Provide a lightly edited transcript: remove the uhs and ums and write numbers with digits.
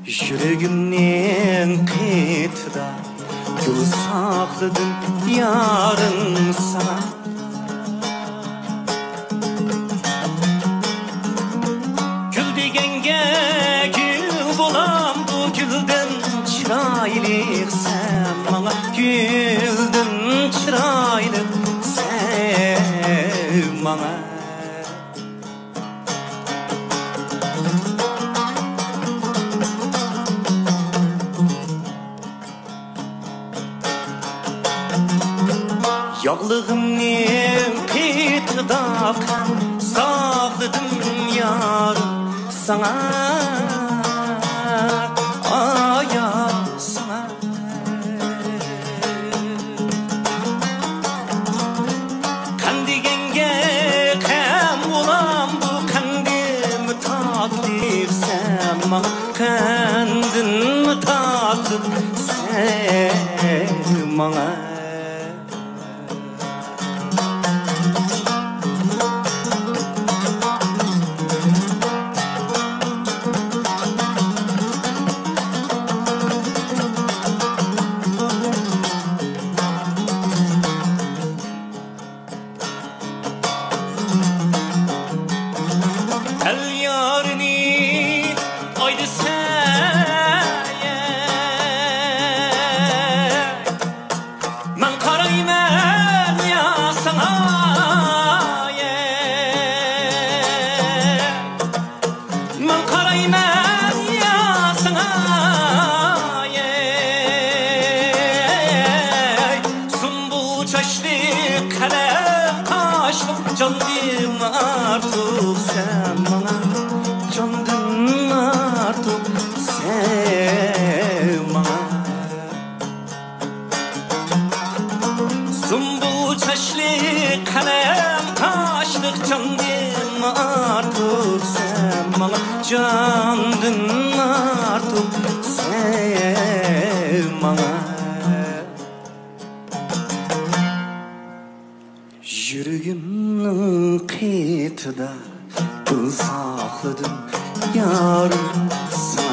Yüreğimnin kıyıda gül sakladım yarın sana. Gül degenge gül bulam bu gülden çıraylık sen bana. Gülden çıraylık sen bana. Yağlığımın kıyıda sakladım yarım sana. Aya sana. Kan degenge kan olam bu kandim tatlı sen bana. Kandim tatlı sen bana. El yarini aydı seye men karaymen ya sana ye men karaymen ya sana ye sunbul çeşli kalem kaşlık canım artık sen bana. Canım artık sen bana. Sumbul çeşli kalem kaşlık canım artık sen bana. Canım artık sen bana. Yüreğimnin kıyıda gül sakladım yarım sana.